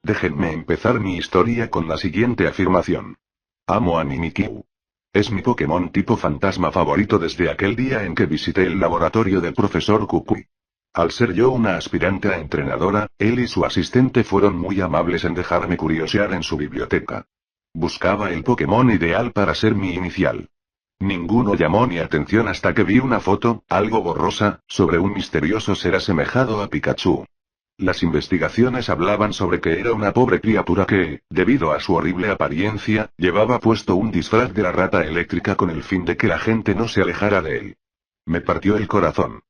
Déjenme empezar mi historia con la siguiente afirmación. Amo a Mimikyu. Es mi Pokémon tipo fantasma favorito desde aquel día en que visité el laboratorio del profesor Kukui. Al ser yo una aspirante a entrenadora, él y su asistente fueron muy amables en dejarme curiosear en su biblioteca. Buscaba el Pokémon ideal para ser mi inicial. Ninguno llamó mi atención hasta que vi una foto, algo borrosa, sobre un misterioso ser asemejado a Pikachu. Las investigaciones hablaban sobre que era una pobre criatura que, debido a su horrible apariencia, llevaba puesto un disfraz de la rata eléctrica con el fin de que la gente no se alejara de él. Me partió el corazón.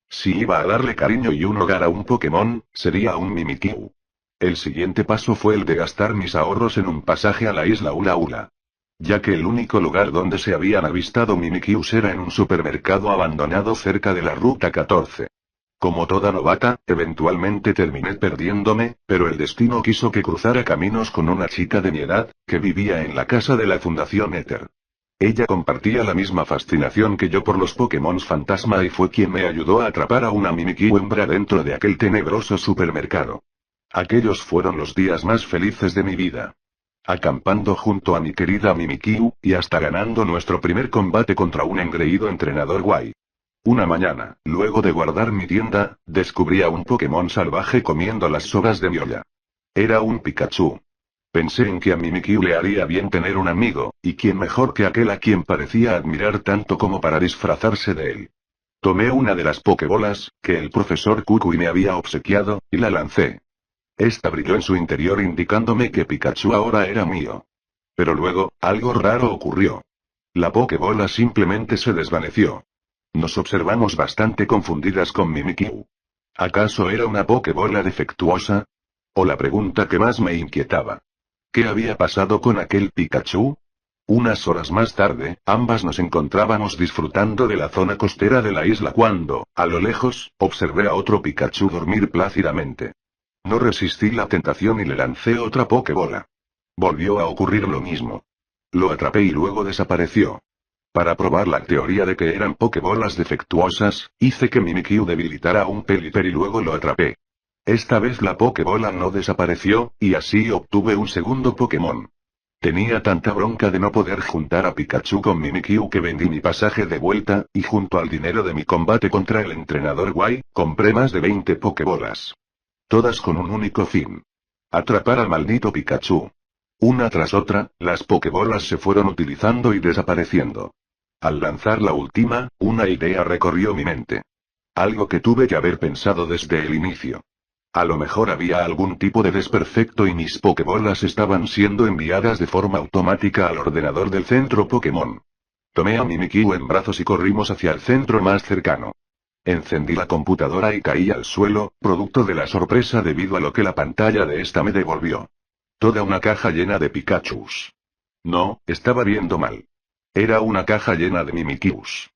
Si iba a darle cariño y un hogar a un Pokémon, sería un Mimikyu. El siguiente paso fue el de gastar mis ahorros en un pasaje a la isla Ula Ula. Ya que el único lugar donde se habían avistado Mimikyus era en un supermercado abandonado cerca de la Ruta 14. Como toda novata, eventualmente terminé perdiéndome, pero el destino quiso que cruzara caminos con una chica de mi edad, que vivía en la casa de la Fundación Ether. Ella compartía la misma fascinación que yo por los Pokémon fantasma y fue quien me ayudó a atrapar a una Mimikyu hembra dentro de aquel tenebroso supermercado. Aquellos fueron los días más felices de mi vida. Acampando junto a mi querida Mimikyu, y hasta ganando nuestro primer combate contra un engreído entrenador guay. Una mañana, luego de guardar mi tienda, descubrí a un Pokémon salvaje comiendo las sobras de mi olla. Era un Pikachu. Pensé en que a Mimikyu le haría bien tener un amigo, y quién mejor que aquel a quien parecía admirar tanto como para disfrazarse de él. Tomé una de las Pokébolas, que el profesor Kukui me había obsequiado, y la lancé. Esta brilló en su interior indicándome que Pikachu ahora era mío. Pero luego, algo raro ocurrió. La Pokébola simplemente se desvaneció. Nos observamos bastante confundidas con Mimikyu. ¿Acaso era una Pokébola defectuosa? O la pregunta que más me inquietaba. ¿Qué había pasado con aquel Pikachu? Unas horas más tarde, ambas nos encontrábamos disfrutando de la zona costera de la isla cuando, a lo lejos, observé a otro Pikachu dormir plácidamente. No resistí la tentación y le lancé otra Pokébola. Volvió a ocurrir lo mismo. Lo atrapé y luego desapareció. Para probar la teoría de que eran Pokébolas defectuosas, hice que Mimikyu debilitara a un Pelipper y luego lo atrapé. Esta vez la Pokébola no desapareció, y así obtuve un segundo Pokémon. Tenía tanta bronca de no poder juntar a Pikachu con Mimikyu que vendí mi pasaje de vuelta, y junto al dinero de mi combate contra el entrenador guay, compré más de 20 Pokébolas. Todas con un único fin. Atrapar al maldito Pikachu. Una tras otra, las Pokébolas se fueron utilizando y desapareciendo. Al lanzar la última, una idea recorrió mi mente. Algo que tuve que haber pensado desde el inicio. A lo mejor había algún tipo de desperfecto y mis Pokébolas estaban siendo enviadas de forma automática al ordenador del centro Pokémon. Tomé a Mimikyu en brazos y corrimos hacia el centro más cercano. Encendí la computadora y caí al suelo, producto de la sorpresa debido a lo que la pantalla de esta me devolvió. Toda una caja llena de Pikachus. No, estaba viendo mal. Era una caja llena de Mimikyus.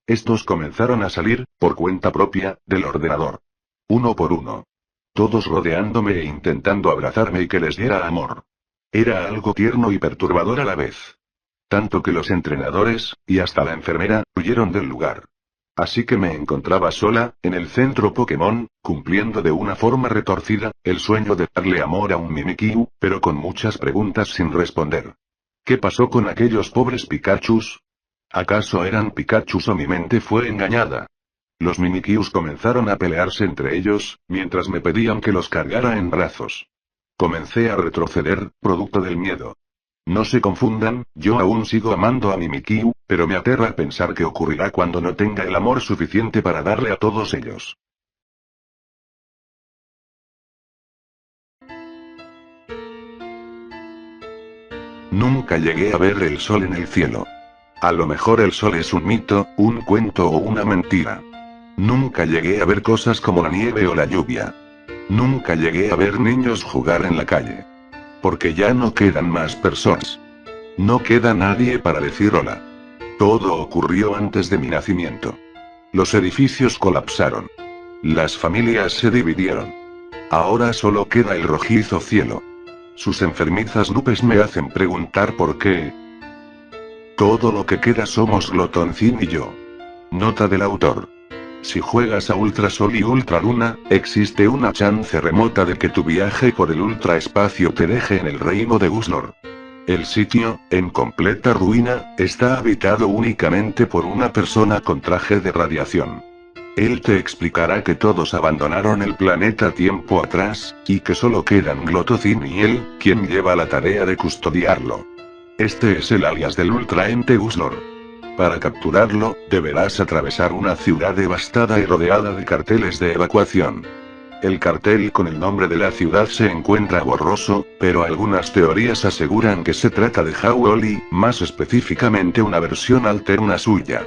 Estos comenzaron a salir, por cuenta propia, del ordenador. Uno por uno. Todos rodeándome e intentando abrazarme y que les diera amor. Era algo tierno y perturbador a la vez. Tanto que los entrenadores, y hasta la enfermera, huyeron del lugar. Así que me encontraba sola, en el centro Pokémon, cumpliendo de una forma retorcida, el sueño de darle amor a un Mimikyu, pero con muchas preguntas sin responder. ¿Qué pasó con aquellos pobres Pikachus? ¿Acaso eran Pikachus o mi mente fue engañada? Los Mimikyus comenzaron a pelearse entre ellos, mientras me pedían que los cargara en brazos. Comencé a retroceder, producto del miedo. No se confundan, yo aún sigo amando a Mimikyu, pero me aterra pensar qué ocurrirá cuando no tenga el amor suficiente para darle a todos ellos. Nunca llegué a ver el sol en el cielo. A lo mejor el sol es un mito, un cuento o una mentira. Nunca llegué a ver cosas como la nieve o la lluvia. Nunca llegué a ver niños jugar en la calle. Porque ya no quedan más personas. No queda nadie para decir hola. Todo ocurrió antes de mi nacimiento. Los edificios colapsaron. Las familias se dividieron. Ahora solo queda el rojizo cielo. Sus enfermizas nubes me hacen preguntar por qué. Todo lo que queda somos Lotoncín y yo. Nota del autor. Si juegas a Ultrasol y Ultraluna, existe una chance remota de que tu viaje por el ultraespacio te deje en el reino de Guslor. El sitio, en completa ruina, está habitado únicamente por una persona con traje de radiación. Él te explicará que todos abandonaron el planeta tiempo atrás, y que solo quedan Glotocin y él, quien lleva la tarea de custodiarlo. Este es el alias del ultraente Guslor. Para capturarlo, deberás atravesar una ciudad devastada y rodeada de carteles de evacuación. El cartel con el nombre de la ciudad se encuentra borroso, pero algunas teorías aseguran que se trata de Hawoli, más específicamente una versión alterna suya.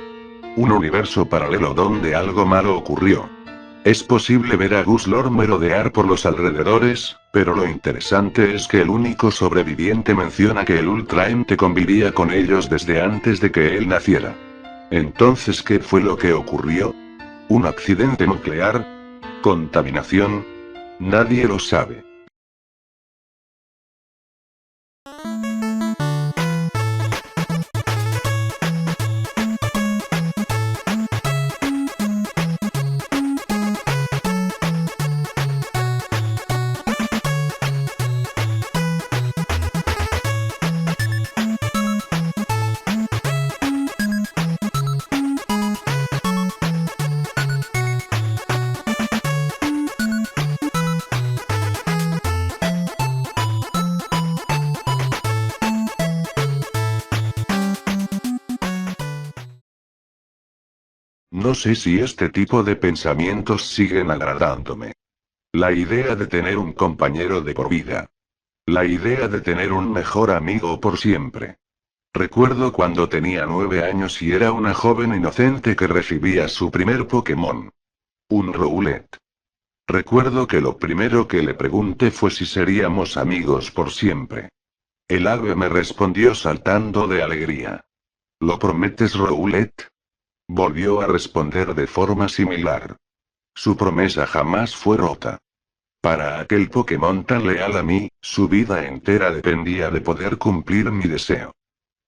Un universo paralelo donde algo malo ocurrió. Es posible ver a Guslor merodear por los alrededores, pero lo interesante es que el único sobreviviente menciona que el ultraente convivía con ellos desde antes de que él naciera. Entonces, ¿qué fue lo que ocurrió? ¿Un accidente nuclear? ¿Contaminación? Nadie lo sabe. No sé si este tipo de pensamientos siguen agradándome. La idea de tener un compañero de por vida. La idea de tener un mejor amigo por siempre. Recuerdo cuando tenía 9 años y era una joven inocente que recibía su primer Pokémon. Un Rowlet. Recuerdo que lo primero que le pregunté fue si seríamos amigos por siempre. El ave me respondió saltando de alegría. ¿Lo prometes, Rowlet? Volvió a responder de forma similar. Su promesa jamás fue rota. Para aquel Pokémon tan leal a mí, su vida entera dependía de poder cumplir mi deseo.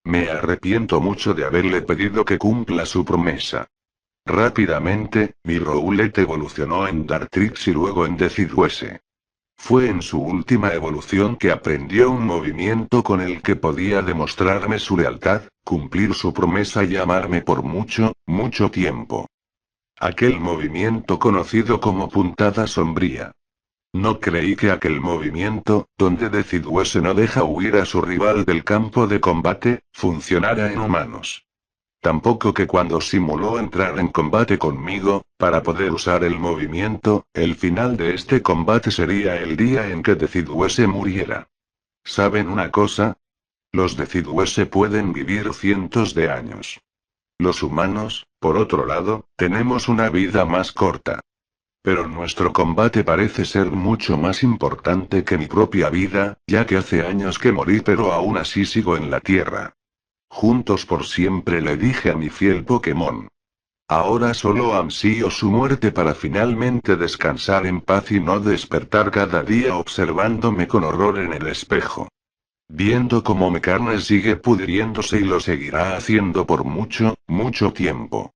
Me arrepiento mucho de haberle pedido que cumpla su promesa. Rápidamente, mi Rowlet evolucionó en Dartrix y luego en Decidueye. Fue en su última evolución que aprendió un movimiento con el que podía demostrarme su lealtad, cumplir su promesa y amarme por mucho, mucho tiempo. Aquel movimiento conocido como puntada sombría. No creí que aquel movimiento, donde Decidueye no deja huir a su rival del campo de combate, funcionara en humanos. Tampoco que cuando simuló entrar en combate conmigo, para poder usar el movimiento, el final de este combate sería el día en que Decidueye muriera. ¿Saben una cosa? Los Decidueye pueden vivir cientos de años. Los humanos, por otro lado, tenemos una vida más corta. Pero nuestro combate parece ser mucho más importante que mi propia vida, ya que hace años que morí pero aún así sigo en la Tierra. Juntos por siempre, le dije a mi fiel Pokémon. Ahora solo ansío su muerte para finalmente descansar en paz y no despertar cada día observándome con horror en el espejo. Viendo cómo mi carne sigue pudriéndose y lo seguirá haciendo por mucho, mucho tiempo.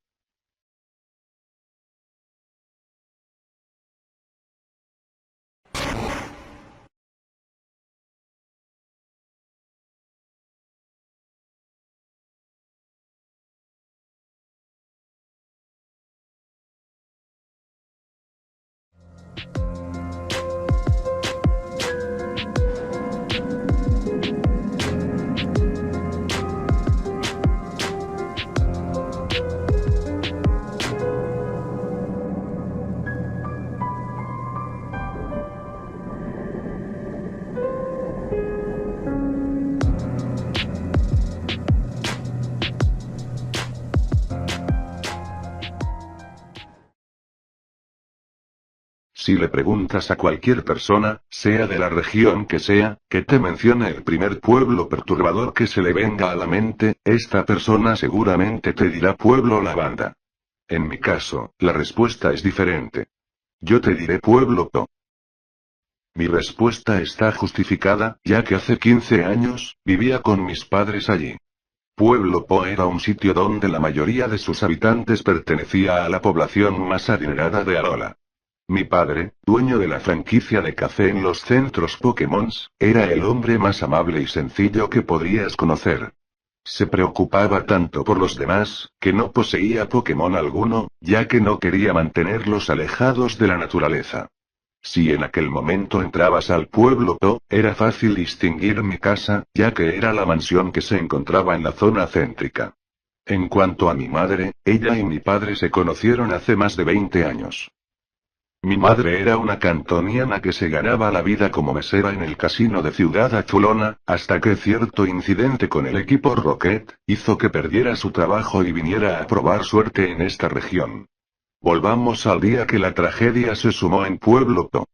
Si le preguntas a cualquier persona, sea de la región que sea, que te mencione el primer pueblo perturbador que se le venga a la mente, esta persona seguramente te dirá Pueblo Lavanda. En mi caso, la respuesta es diferente. Yo te diré Pueblo To. Mi respuesta está justificada, ya que hace 15 años, vivía con mis padres allí. Pueblo Po era un sitio donde la mayoría de sus habitantes pertenecía a la población más adinerada de Alola. Mi padre, dueño de la franquicia de café en los centros Pokémon, era el hombre más amable y sencillo que podrías conocer. Se preocupaba tanto por los demás, que no poseía Pokémon alguno, ya que no quería mantenerlos alejados de la naturaleza. Si en aquel momento entrabas al pueblo Po, era fácil distinguir mi casa, ya que era la mansión que se encontraba en la zona céntrica. En cuanto a mi madre, ella y mi padre se conocieron hace más de 20 años. Mi madre era una cantoniana que se ganaba la vida como mesera en el casino de Ciudad Azulona, hasta que cierto incidente con el equipo Rocket, hizo que perdiera su trabajo y viniera a probar suerte en esta región. Volvamos al día que la tragedia se sumó en Pueblo Po.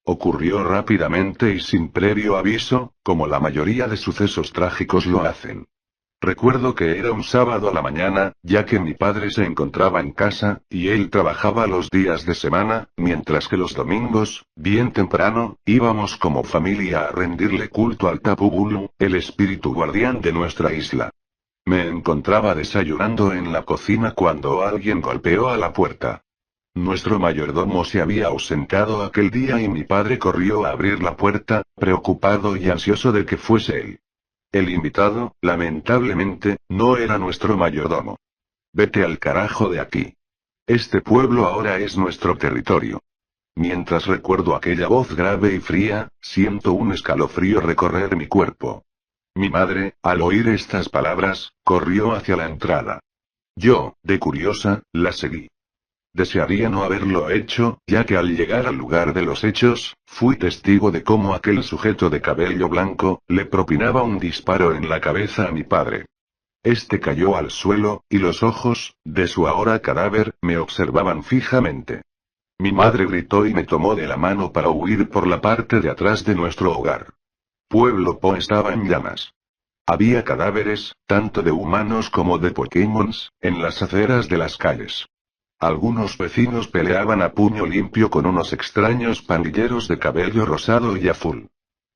Ocurrió rápidamente y sin previo aviso, como la mayoría de sucesos trágicos lo hacen. Recuerdo que era un sábado a la mañana, ya que mi padre se encontraba en casa, y él trabajaba los días de semana, mientras que los domingos, bien temprano, íbamos como familia a rendirle culto al Tapu Bulu, el espíritu guardián de nuestra isla. Me encontraba desayunando en la cocina cuando alguien golpeó a la puerta. Nuestro mayordomo se había ausentado aquel día y mi padre corrió a abrir la puerta, preocupado y ansioso de que fuese él. El invitado, lamentablemente, no era nuestro mayordomo. Vete al carajo de aquí. Este pueblo ahora es nuestro territorio. Mientras recuerdo aquella voz grave y fría, siento un escalofrío recorrer mi cuerpo. Mi madre, al oír estas palabras, corrió hacia la entrada. Yo, de curiosa, la seguí. Desearía no haberlo hecho, ya que al llegar al lugar de los hechos, fui testigo de cómo aquel sujeto de cabello blanco, le propinaba un disparo en la cabeza a mi padre. Este cayó al suelo, y los ojos, de su ahora cadáver, me observaban fijamente. Mi madre gritó y me tomó de la mano para huir por la parte de atrás de nuestro hogar. Pueblo Po estaba en llamas. Había cadáveres, tanto de humanos como de Pokémons, en las aceras de las calles. Algunos vecinos peleaban a puño limpio con unos extraños pandilleros de cabello rosado y azul.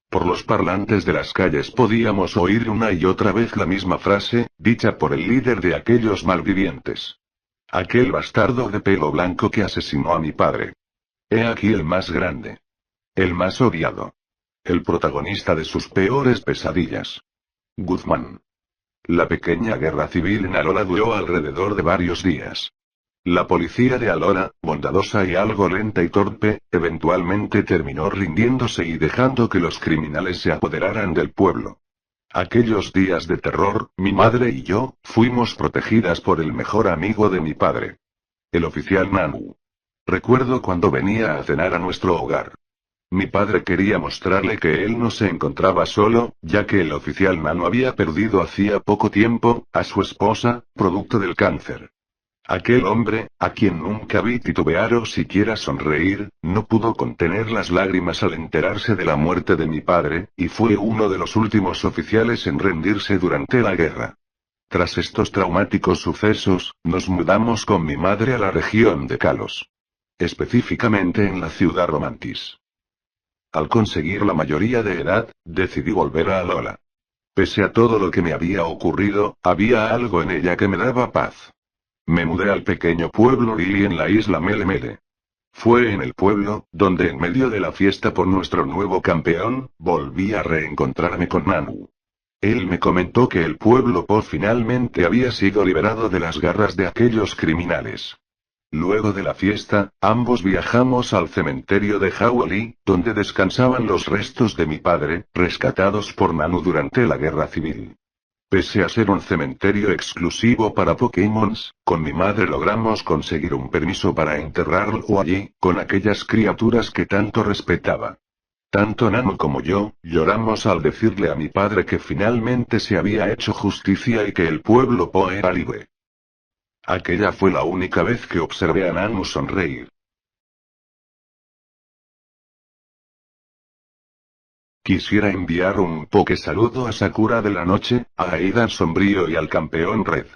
Por los parlantes de las calles podíamos oír una y otra vez la misma frase, dicha por el líder de aquellos malvivientes. Aquel bastardo de pelo blanco que asesinó a mi padre. He aquí el más grande. El más odiado. El protagonista de sus peores pesadillas. Guzmán. La pequeña guerra civil en Alola duró alrededor de varios días. La policía de Alola, bondadosa y algo lenta y torpe, eventualmente terminó rindiéndose y dejando que los criminales se apoderaran del pueblo. Aquellos días de terror, mi madre y yo, fuimos protegidas por el mejor amigo de mi padre. El oficial Nanu. Recuerdo cuando venía a cenar a nuestro hogar. Mi padre quería mostrarle que él no se encontraba solo, ya que el oficial Nanu había perdido hacía poco tiempo, a su esposa, producto del cáncer. Aquel hombre, a quien nunca vi titubear o siquiera sonreír, no pudo contener las lágrimas al enterarse de la muerte de mi padre, y fue uno de los últimos oficiales en rendirse durante la guerra. Tras estos traumáticos sucesos, nos mudamos con mi madre a la región de Kalos. Específicamente en la ciudad Romantis. Al conseguir la mayoría de edad, decidí volver a Alola. Pese a todo lo que me había ocurrido, había algo en ella que me daba paz. Me mudé al pequeño pueblo Lili en la isla Melemele. Fue en el pueblo, donde en medio de la fiesta por nuestro nuevo campeón, volví a reencontrarme con Nanu. Él me comentó que el pueblo Po finalmente había sido liberado de las garras de aquellos criminales. Luego de la fiesta, ambos viajamos al cementerio de Hawali, donde descansaban los restos de mi padre, rescatados por Nanu durante la guerra civil. Pese a ser un cementerio exclusivo para Pokémons, con mi madre logramos conseguir un permiso para enterrarlo allí, con aquellas criaturas que tanto respetaba. Tanto Nanu como yo, lloramos al decirle a mi padre que finalmente se había hecho justicia y que el pueblo Po era libre. Aquella fue la única vez que observé a Nanu sonreír. Quisiera enviar un saludo a Sakura de la noche, a Aidan Sombrío y al campeón Red.